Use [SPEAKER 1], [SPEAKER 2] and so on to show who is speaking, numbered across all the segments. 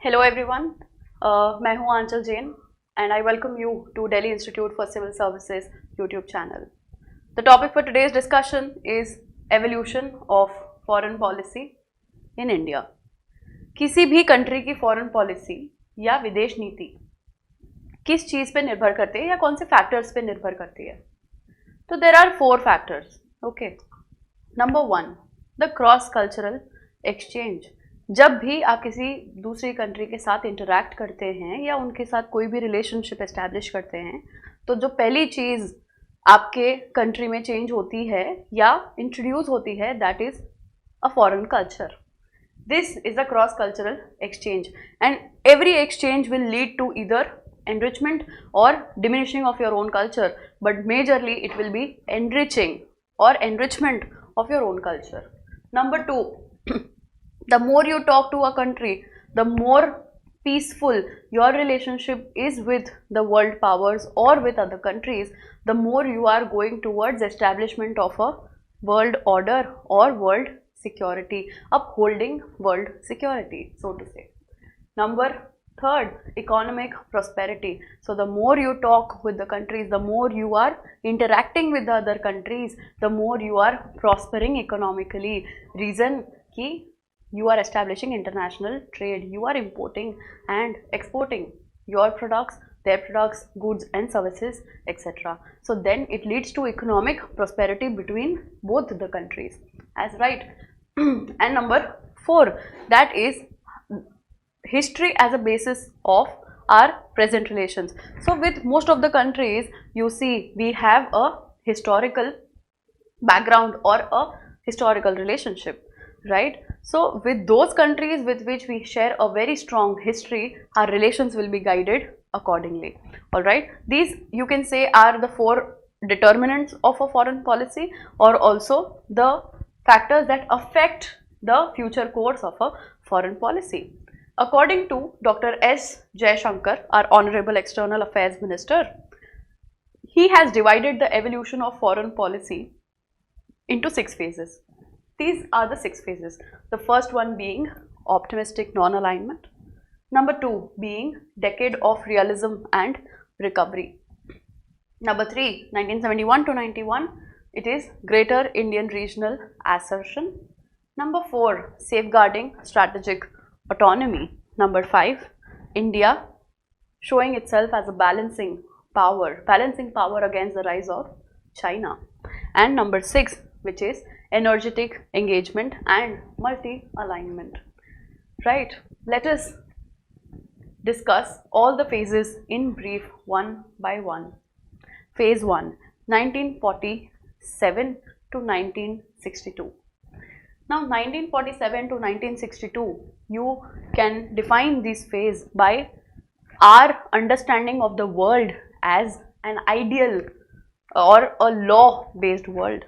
[SPEAKER 1] Hello everyone, मैं हूँ आंचल Jain and I welcome you to Delhi Institute for Civil Services YouTube channel. The topic for today's discussion is evolution of foreign policy in India. किसी भी country की foreign policy या विदेश नीति किस चीज़ पे निर्भर करती है या कौन से फैक्टर्स पे निर्भर करती है? तो there are 4 factors. Okay, number 1, the cross cultural exchange. जब भी आप किसी दूसरी कंट्री के साथ इंटरैक्ट करते हैं या उनके साथ कोई भी रिलेशनशिप एस्टैब्लिश करते हैं, तो जो पहली चीज़ आपके कंट्री में चेंज होती है या इंट्रोड्यूस होती है, that is a foreign culture. This is a cross-cultural exchange, and every exchange will lead to either enrichment or diminishing of your own culture, but majorly it will be enriching or enrichment of your own culture. Number 2, the more you talk to a country, the more peaceful your relationship is with the world powers or with other countries, the more you are going towards establishment of a world order or world security, upholding world security, so to say. Number 3, economic prosperity. So the more you talk with the countries, the more you are interacting with the other countries, the more you are prospering economically. Reason ki you are establishing international trade, you are importing and exporting your products, their products, goods and services, etc. So then it leads to economic prosperity between both the countries, as right. And number 4, that is history as a basis of our present relations. So with most of the countries, you see we have a historical background or a historical relationship, right? So with those countries with which we share a very strong history, our relations will be guided accordingly. All right, these you can say are the 4 determinants of a foreign policy, or also the factors that affect the future course of a foreign policy. According to Dr. S. Jaishankar, our Honorable External Affairs Minister, he has divided the evolution of foreign policy into 6 phases. These are the 6 phases. The first one being optimistic non-alignment. Number 2 being decade of realism and recovery. Number 3, 1971 to 91, it is greater Indian regional assertion. Number 4, safeguarding strategic autonomy. Number 5, India showing itself as a balancing power against the rise of China. And number 6, which is energetic engagement and multi-alignment. Right, let us discuss all the phases in brief one by one. Phase 1, 1947 to 1962. Now 1947 to 1962, you can define this phase by our understanding of the world as an ideal or a law based world.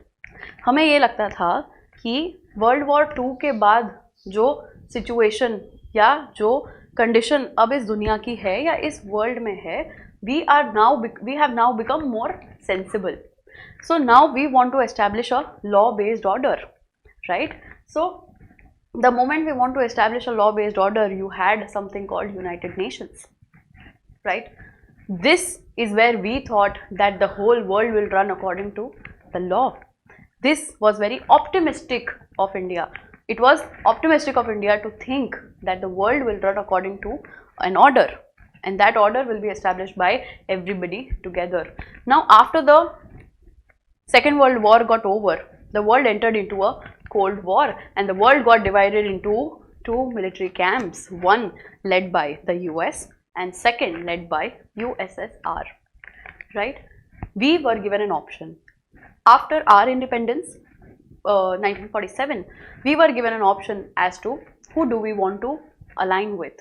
[SPEAKER 1] हमें ये लगता था कि world war 2 के बाद जो situation या जो कंडीशन अब इस दुनिया की है या इस वर्ल्ड में है, we have now become more sensible. So now we want to establish a law-based order, right? So the moment we want to establish a law-based order, you had something called United Nations, right? This is where we thought that the whole world will run according to the law. This was very optimistic of India. It was optimistic of India to think that the world will run according to an order, and that order will be established by everybody together. Now after the Second World War got over, the world entered into a Cold War, and the world got divided into 2 military camps, one led by the US and second led by USSR, right? We were given an option. After our independence, 1947, we were given an option as to who do we want to align with,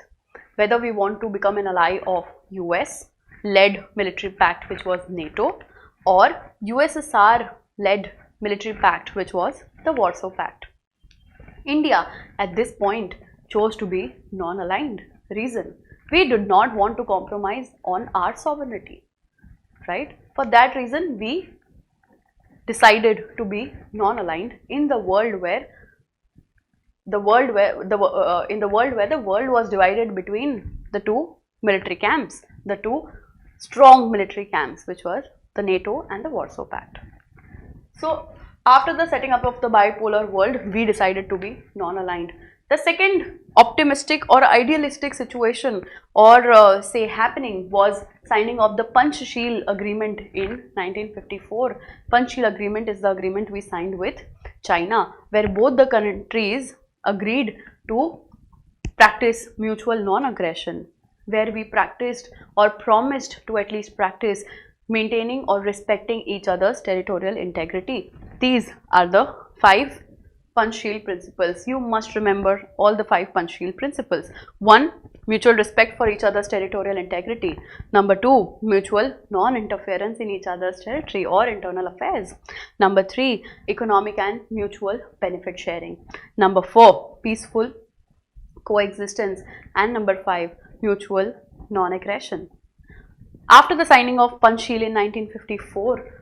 [SPEAKER 1] whether we want to become an ally of US led military pact, which was NATO, or USSR led military pact, which was the Warsaw Pact. India at this point chose to be non-aligned. Reason, we did not want to compromise on our sovereignty, right? For that reason, we decided to be non-aligned in the world where the world where in the world where the world was divided between the two military camps, the two strong military camps, which were the NATO and the Warsaw Pact. So after the setting up of the bipolar world, we decided to be non-aligned. The second optimistic or idealistic situation or say happening was signing of the Panchsheel Agreement in 1954. Panchsheel Agreement is the agreement we signed with China, where both the countries agreed to practice mutual non-aggression, where we practiced or promised to at least practice maintaining or respecting each other's territorial integrity. These are the 5 Panchsheel principles. You must remember all the 5 Panchsheel principles. 1. Mutual respect for each other's territorial integrity. Number 2. Mutual non-interference in each other's territory or internal affairs. Number 3. Economic and mutual benefit sharing. Number 4. Peaceful coexistence. And number 5. Mutual non-aggression. After the signing of Panchsheel in 1954,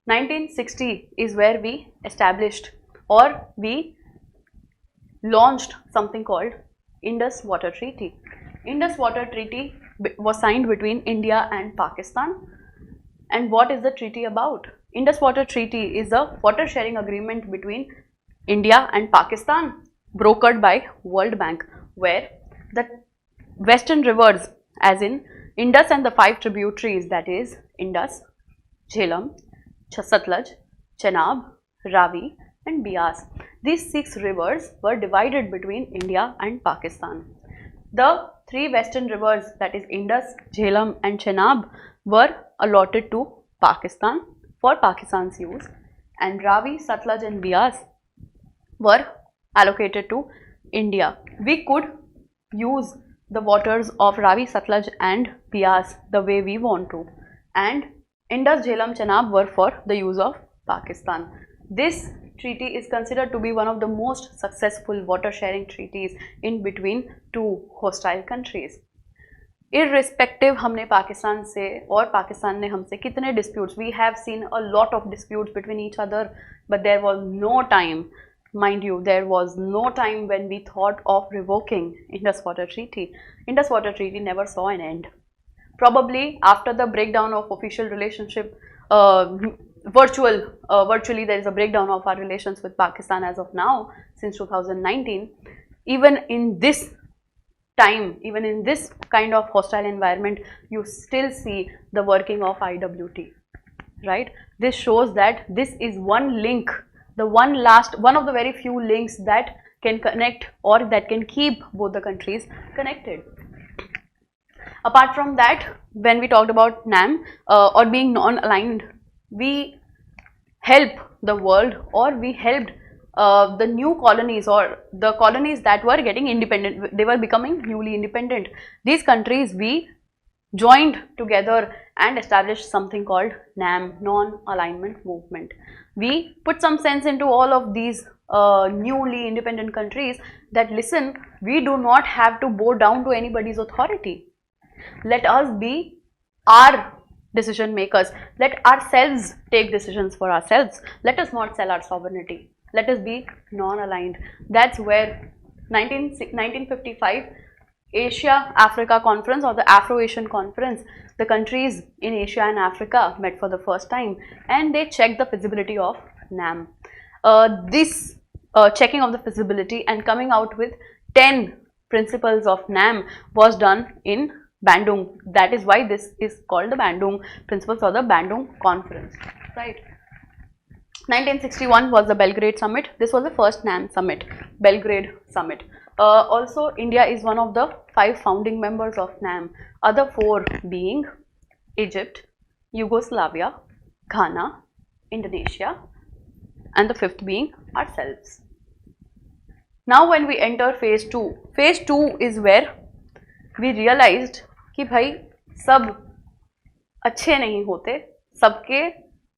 [SPEAKER 1] 1960 is where we established or we launched something called Indus Water Treaty. Indus Water Treaty was signed between India and Pakistan. And what is the treaty about? Indus Water Treaty is a water sharing agreement between India and Pakistan, brokered by World Bank, where the western rivers, as in Indus and the 5 tributaries, that is Indus, Jhelum, Satluj, Chenab, Ravi and Beas. These 6 rivers were divided between India and Pakistan. The 3 western rivers, that is Indus, Jhelum and Chenab, were allotted to Pakistan for Pakistan's use, and Ravi, Satluj and Beas were allocated to India. We could use the waters of Ravi, Satluj and Beas the way we want to, and Indus, Jhelum, Chenab were for the use of Pakistan. This treaty is considered to be one of the most successful water sharing treaties in between 2 hostile countries. Irrespective हमने पाकिस्तान से और पाकिस्तान ने हमसे कितने disputes, we have seen a lot of disputes between each other, but there was no time, mind you, there was no time when we thought of revoking Indus Water Treaty. Indus Water Treaty never saw an end. Probably after the breakdown of official relationship, virtually there is a breakdown of our relations with Pakistan as of now since 2019. Even in this time, even in this kind of hostile environment, you still see the working of IWT, right? This shows that this is one link, one of the very few links that can connect or that can keep both the countries connected. Apart from that, when we talked about NAM or being non-aligned, we help the world, or we helped the new colonies or the colonies that were getting independent, they were becoming newly independent. These countries, we joined together and established something called NAM, Non-Alignment Movement. We put some sense into all of these newly independent countries that listen, we do not have to bow down to anybody's authority. Let us be our decision makers. Let ourselves take decisions for ourselves. Let us not sell our sovereignty. Let us be non-aligned. That's where 1955 Asia-Africa Conference or the Afro-Asian Conference, the countries in Asia and Africa met for the first time and they checked the feasibility of NAM. This checking of the feasibility and coming out with 10 principles of NAM was done in Bandung. That is why this is called the Bandung Principles or the Bandung Conference, right? 1961 was the Belgrade Summit. This was the first NAM Summit, Belgrade Summit. Also, India is one of the 5 founding members of NAM. Other 4 being Egypt, Yugoslavia, Ghana, Indonesia, and the 5th being ourselves. Now, when we enter phase 2 is where we realized कि भाई सब अच्छे नहीं होते, सबके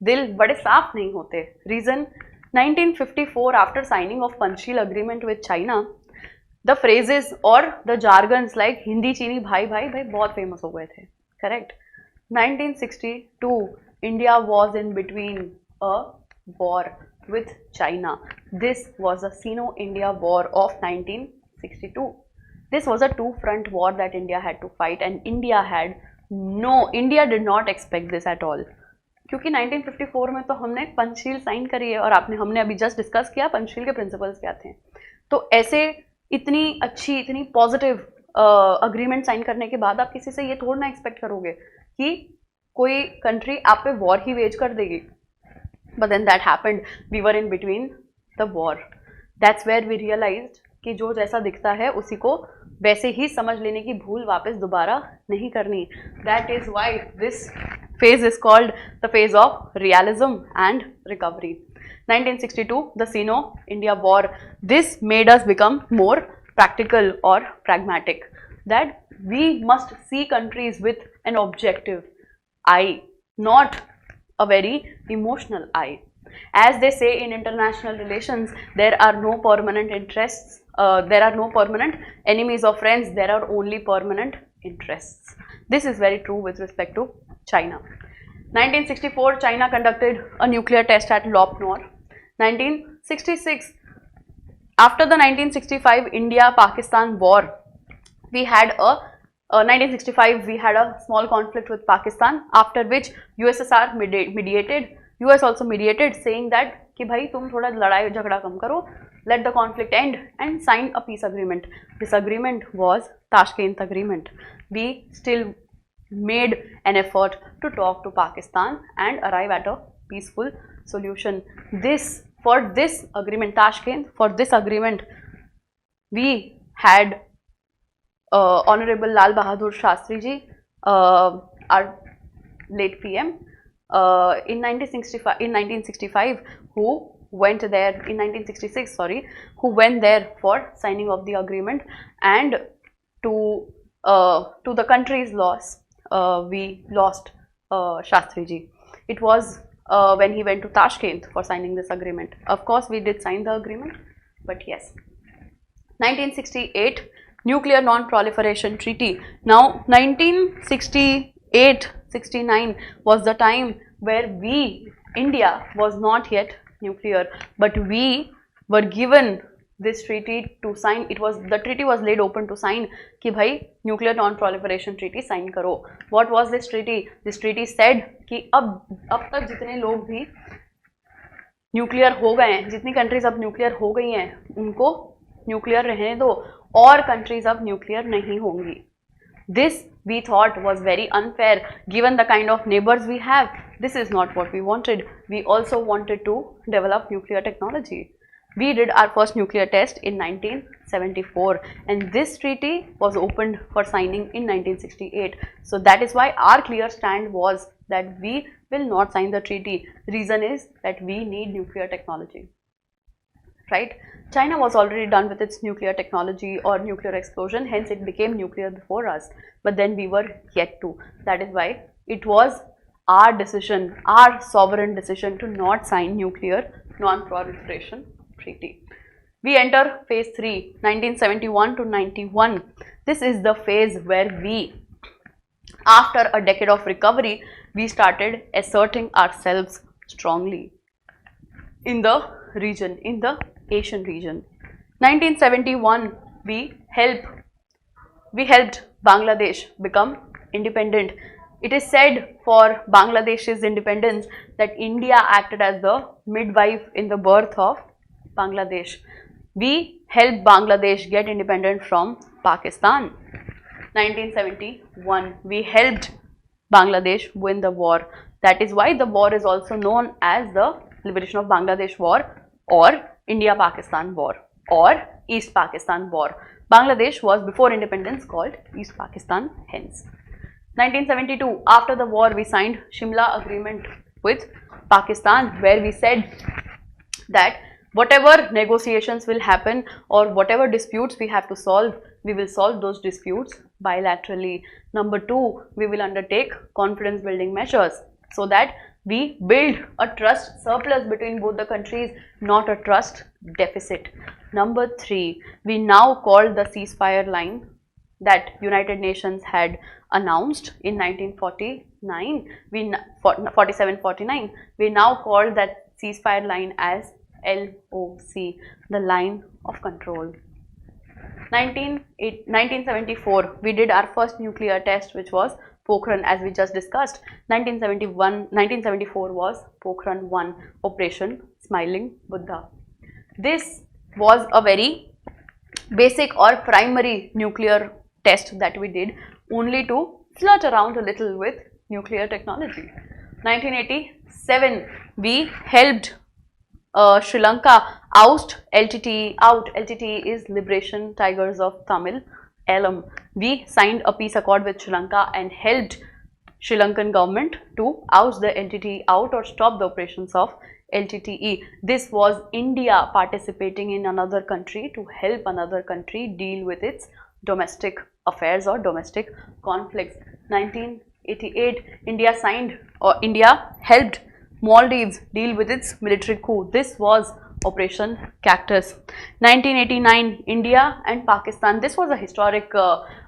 [SPEAKER 1] दिल बड़े साफ नहीं होते. Reason 1954 after signing of Panchsheel agreement with China, the phrases or the jargons like Hindi चीनी भाई भाई भाई बहुत famous हो गए थे, correct? 1962 India was in between a war. with China. This was the Sino-India War of 1962. This was a two-front war that India had to fight, and India did not expect this at all. क्योंकि 1954 में तो हमने Panchsheel sign करी है और हमने अभी just discuss किया पंचशील के प्रिंसिपल्स क्या थे. तो ऐसे इतनी अच्छी इतनी पॉजिटिव अग्रीमेंट साइन करने के बाद आप किसी से ये थोड़ा ना एक्सपेक्ट करोगे कि कोई कंट्री आप पे वॉर ही वेज कर देगी. But then that happened, we were in between the war. That's where we realized कि जो जैसा दिखता है उसी को वैसे ही समझ लेने की भूल वापस दोबारा नहीं करनी. That is why this phase is called the phase of realism and recovery. 1962, the Sino-India War. This made us become more practical or pragmatic, that we must see countries with an objective eye, not a very emotional eye. As they say in international relations, there are no permanent interests, there are no permanent enemies or friends, there are only permanent interests. This is very true with respect to China. 1964, China conducted a nuclear test at Lop Nor. 1966, after the 1965 India-Pakistan war, we had 1965 we had a small conflict with Pakistan, after which USSR mediated, US also mediated, saying that कि भाई तुम थोड़ा लड़ाई झगड़ा कम करो, let the conflict end, and signed a peace agreement. This agreement was Tashkent Agreement. We still made an effort to talk to Pakistan and arrive at a peaceful solution. For this agreement, Tashkent, for this agreement, we had Honorable Lal Bahadur Shastri ji, our late PM, in 1965, who went there in 1966, sorry, who went there for signing of the agreement, and to the country's loss, we lost Shastri ji. It was when he went to Tashkent for signing this agreement. Of course, we did sign the agreement, but yes. 1968, Nuclear Non-Proliferation Treaty. Now, 1968-69 was the time where India was not yet nuclear, but we were given this treaty to sign. The treaty was laid open to sign कि भाई nuclear non-proliferation treaty sign करो. What was this treaty? This treaty said कि अब तक जितने लोग भी nuclear हो गए हैं, जितनी कंट्रीज अब न्यूक्लियर हो गई हैं, उनको न्यूक्लियर रहने दो और कंट्रीज अब न्यूक्लियर नहीं होंगी. This we thought was very unfair given the kind of neighbors we have. This is not what we wanted. We also wanted to develop nuclear technology. We did our first nuclear test in 1974, and this treaty was opened for signing in 1968. So that is why our clear stand was that we will not sign the treaty. Reason is that we need nuclear technology, right? China was already done with its nuclear technology or nuclear explosion, hence it became nuclear before us, but then we were yet to. That is why it was our decision, our sovereign decision, to not sign nuclear non-proliferation treaty. We enter phase 3, 1971 to 91. This is the phase where we, after a decade of recovery, we started asserting ourselves strongly in the region, in the Asian region. 1971, we helped Bangladesh become independent. It is said for Bangladesh's independence that India acted as the midwife in the birth of Bangladesh. We helped Bangladesh get independent from Pakistan. 1971, we helped Bangladesh win the war. That is why the war is also known as the Liberation of Bangladesh War, or India-Pakistan War, or East Pakistan War. Bangladesh was before independence called East Pakistan, hence. 1972, after the war, we signed Shimla Agreement with Pakistan, where we said that whatever negotiations will happen or whatever disputes we have to solve, we will solve those disputes bilaterally. Number 2, we will undertake confidence building measures so that we build a trust surplus between both the countries, not a trust deficit. Number 3, we now call the ceasefire line that United Nations had announced in 1949, 47-49. We now call that ceasefire line as LOC, the line of control. 1974, we did our first nuclear test, which was Pokhran, as we just discussed. 1974 was Pokhran 1, Operation Smiling Buddha. This was a very basic or primary nuclear test that we did, only to flirt around a little with nuclear technology. 1987, we helped Sri Lanka oust LTTE out. LTTE is Liberation Tigers of Tamil Eelam. We signed a peace accord with Sri Lanka and helped Sri Lankan government to oust the LTTE out or stop the operations of LTTE. This was India participating in another country to help another country deal with its domestic affairs or domestic conflicts. 1988, India helped Maldives deal with its military coup. This was Operation Cactus. 1989, India and Pakistan. This was a historic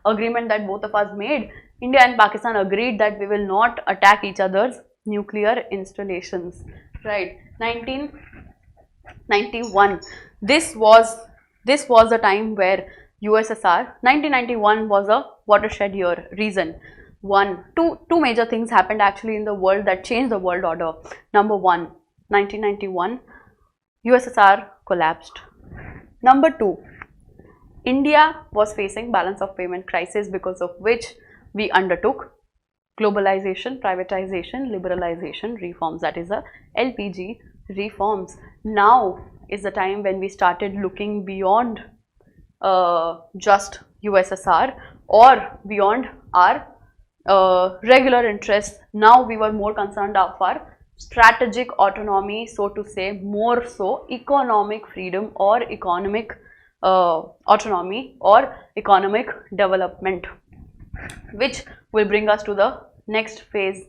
[SPEAKER 1] agreement that both of us made. India and Pakistan agreed that we will not attack each other's nuclear installations. Right. 1991. This was the time where USSR. 1991 was a watershed year. Reason. Two major things happened actually in the world that changed the world order. Number one, 1991, USSR collapsed. Number two, India was facing balance of payment crisis, because of which we undertook globalization, privatization, liberalization reforms, that is the LPG reforms. Now is the time when we started looking beyond just USSR or beyond our regular interests. Now we were more concerned of our strategic autonomy, so to say, more so economic freedom or economic autonomy or economic development, which will bring us to the next phase,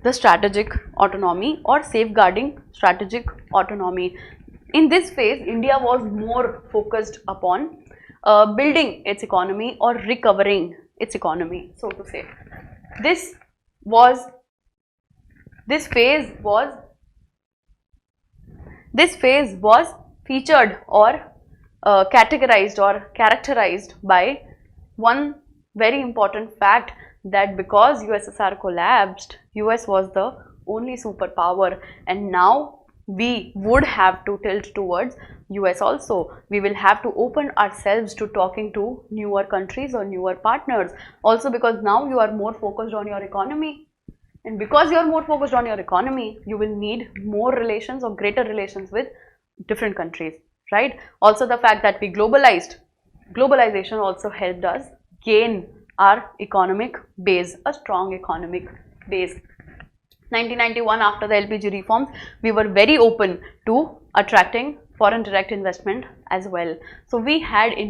[SPEAKER 1] the strategic autonomy or safeguarding strategic autonomy. In this phase, India was more focused upon building its economy or recovering its economy, so to say. This phase was featured or categorized or characterized by one very important fact, that because USSR collapsed, US was the only superpower, and now we would have to tilt towards US also. We will have to open ourselves to talking to newer countries or newer partners, also because now you are more focused on your economy, and because you are more focused on your economy, you will need more relations or greater relations with different countries, right? Also the fact that we globalization also helped us gain our economic base, a strong economic base. 1991, after the LPG reforms, we were very open to attracting foreign direct investment as well. So we had a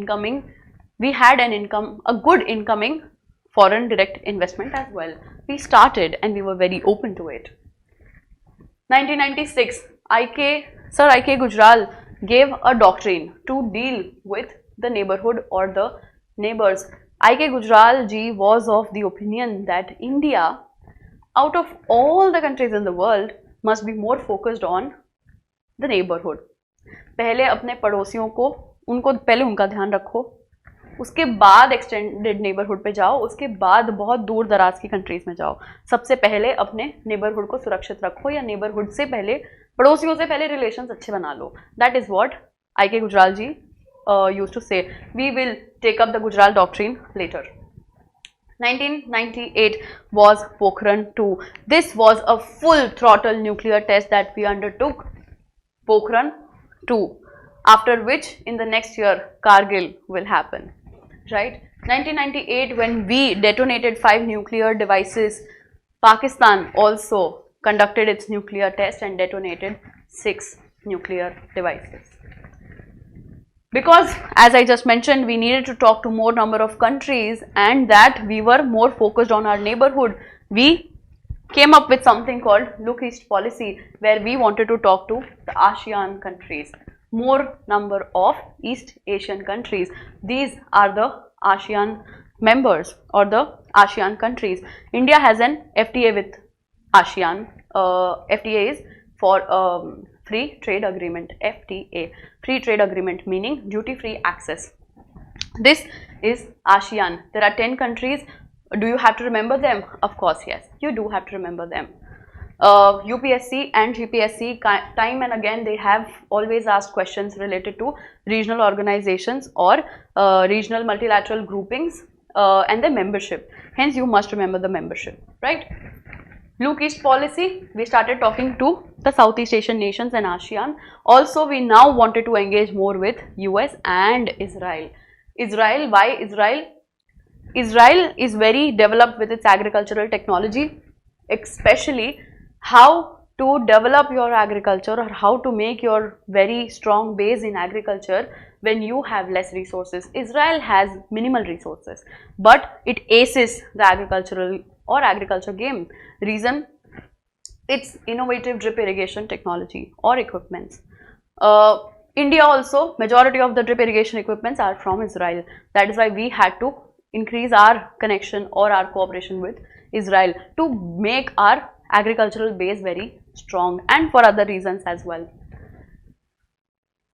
[SPEAKER 1] good incoming foreign direct investment as well. We started and we were very open to it. 1996, Sir I.K. Gujral gave a doctrine to deal with the neighborhood or the neighbors. I.K. Gujral ji was of the opinion that India, out of all the countries in the world, must be more focused on the neighborhood. पहले अपने पड़ोसियों को पहले उनका ध्यान रखो, उसके बाद एक्सटेंडेड नेबरहुड पे जाओ, उसके बाद बहुत दूर दराज की कंट्रीज में जाओ. सबसे पहले अपने नेबरहुड को सुरक्षित रखो, या नेबरहुड से पहले पड़ोसियों से पहले रिलेशंस अच्छे बना लो. That is what I.K. Gujral ji used to say. We will take up the Gujral doctrine later. 1998 was Pokhran 2. This was a full throttle nuclear test that we undertook, Pokhran 2, after which in the next year Kargil will happen, right? 1998, when we detonated 5 nuclear devices, Pakistan also conducted its nuclear test and detonated 6 nuclear devices. Because, as I just mentioned, we needed to talk to more number of countries, and that we were more focused on our neighborhood, we came up with something called Look East policy, where we wanted to talk to the ASEAN countries, more number of East Asian countries. These are the ASEAN members or the ASEAN countries. India has an FTA with ASEAN. FTA is for free trade agreement, FTA, free trade agreement, meaning duty free access. This is ASEAN. There are 10 countries. Do you have to remember them? Of course, yes, you do have to remember them. UPSC and GPSC, time and again, they have always asked questions related to regional organizations or regional multilateral groupings and their membership. Hence, you must remember the membership, right? Look East policy, we started talking to the Southeast Asian nations and ASEAN. Also, we now wanted to engage more with US and Israel. Israel, why Israel? Israel is very developed with its agricultural technology, especially how to develop your agriculture or how to make your very strong base in agriculture when you have less resources. Israel has minimal resources, but it aces the agricultural or agriculture game. Reason? It's innovative drip irrigation technology or equipments. India also, majority of the drip irrigation equipments are from Israel. That is why we had to increase our connection or our cooperation with Israel to make our agricultural base very strong, and for other reasons as well.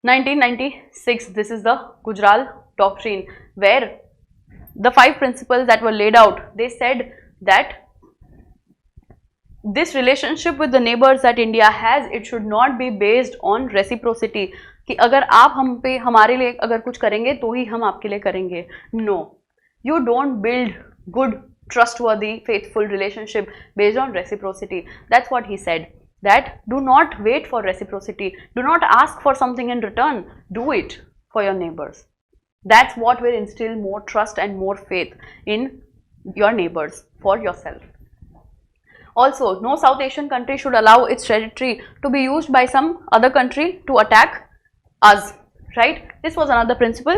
[SPEAKER 1] 1996, this is the Gujarat Doctrine, where the 5 principles that were laid out, they said that this relationship with the neighbors that India has, it should not be based on reciprocity, कि अगर आप हम पे हमारे लिए अगर कुछ करेंगे तो ही हम आपके लिए करेंगे. No, you don't build good, trustworthy, faithful relationship based on reciprocity. That's what he said, that do not wait for reciprocity, do not ask for something in return, do it for your neighbors. That's what will instill more trust and more faith in your neighbors for yourself. Also, no South Asian country should allow its territory to be used by some other country to attack us, right? This was another principle.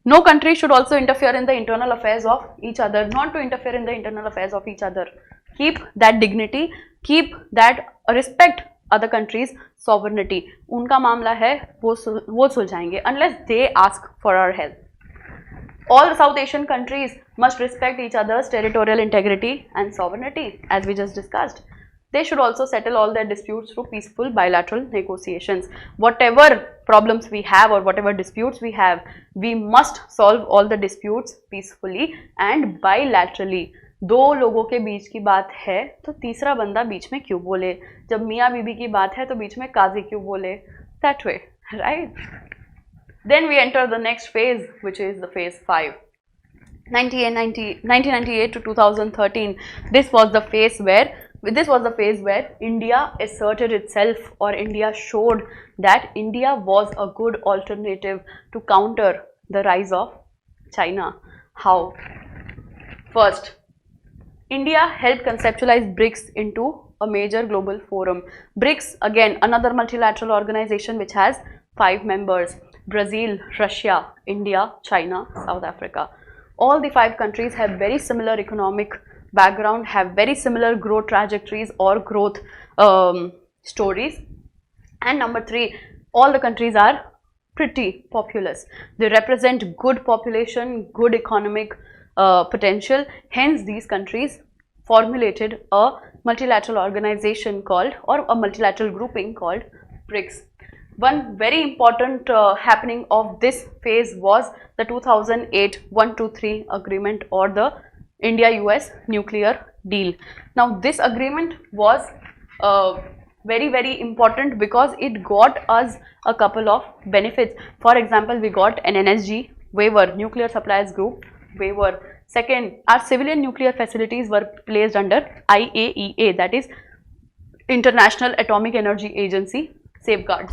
[SPEAKER 1] No country should also interfere in the internal affairs of each other, not to interfere in the internal affairs of each other. Keep that dignity, keep that respect other countries' sovereignty. उनका मामला है वो सुलझाएंगे unless they ask for our help. All the South Asian countries must respect each other's territorial integrity and sovereignty, as we just discussed. They should also settle all their disputes through peaceful bilateral negotiations. Whatever problems we have or whatever disputes we have, we must solve all the disputes peacefully and bilaterally. दो लोगों के बीच की बात है तो तीसरा बंदा बीच में क्यों बोले? जब मियाँ बीबी की बात है तो बीच में काजी क्यों बोले? That way, right? Then we enter the next phase, which is the phase 5. 1998 to 2013. This was the phase where India asserted itself, or India showed that India was a good alternative to counter the rise of China. How? First, India helped conceptualize BRICS into a major global forum. BRICS, again, another multilateral organization which has 5 members: Brazil, Russia, India, China, South Africa. All the 5 countries have very similar economic background, have very similar growth trajectories or growth stories. And number 3, all the countries are pretty populous. They represent good population, good economic potential. Hence, these countries formulated a multilateral organization called, or a multilateral grouping called BRICS. One very important happening of this phase was the 2008 123 agreement, or the India-US nuclear deal. Now, this agreement was very, very important because it got us a couple of benefits. For example, we got an NSG waiver, Nuclear Suppliers Group waiver. Second, our civilian nuclear facilities were placed under IAEA, that is International Atomic Energy Agency safeguards,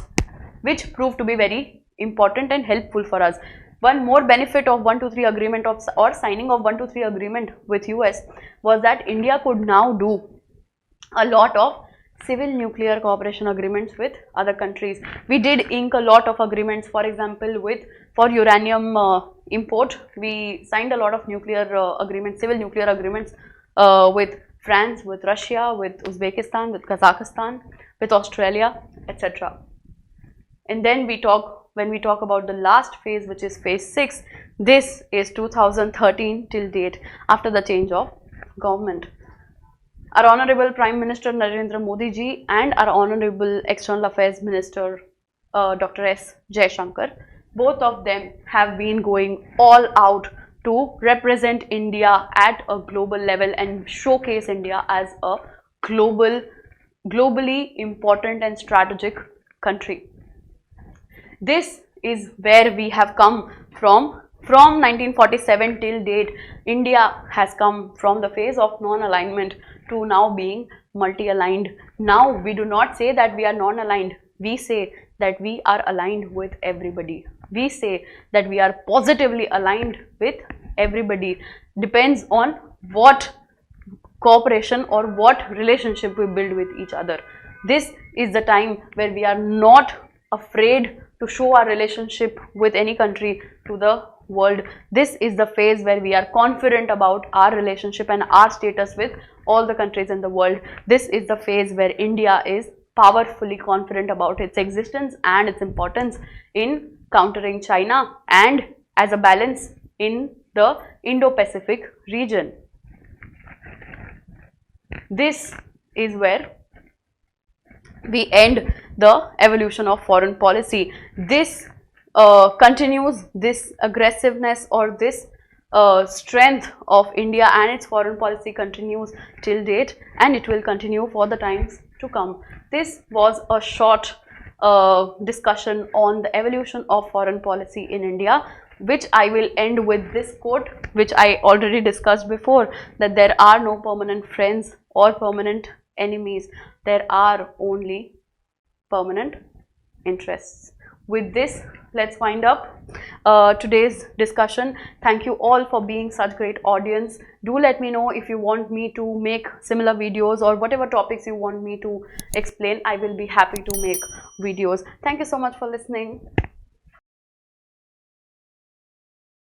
[SPEAKER 1] which proved to be very important and helpful for us. One more benefit of 123 agreement or signing of 123 agreement with US was that India could now do a lot of civil nuclear cooperation agreements with other countries. We did ink a lot of agreements, for example, for uranium import. We signed a lot of nuclear agreements, civil nuclear agreements with France, with Russia, with Uzbekistan, with Kazakhstan, with Australia, etc. And then when we talk about the last phase, which is phase 6, this is 2013 till date, after the change of government. our Honorable Prime Minister Narendra Modi ji and our Honorable External Affairs Minister Dr. S. Jaishankar, both of them have been going all out to represent India at a global level and showcase India as a globally important and strategic country. This is where we have come from. From 1947 till date, India has come from the phase of non-alignment to now being multi-aligned. Now we do not say that we are non-aligned, we say that we are aligned with everybody. We say that we are positively aligned with everybody. Depends on what cooperation or what relationship we build with each other. This is the time where we are not afraid to show our relationship with any country to the world. This is the phase where we are confident about our relationship and our status with all the countries in the world. This is the phase where India is powerfully confident about its existence and its importance in countering China and as a balance in the Indo-Pacific region. This is where we end the evolution of foreign policy. This continues, this aggressiveness or this strength of India and its foreign policy continues till date, and it will continue for the times to come. This was a short discussion on the evolution of foreign policy in India, which I will end with this quote, which I already discussed before, that there are no permanent friends or permanent enemies, there are only permanent interests. With this, let's wind up today's discussion. Thank you all for being such great audience. Do let me know if you want me to make similar videos or whatever topics you want me to explain. I will be happy to make videos. Thank you so much for listening.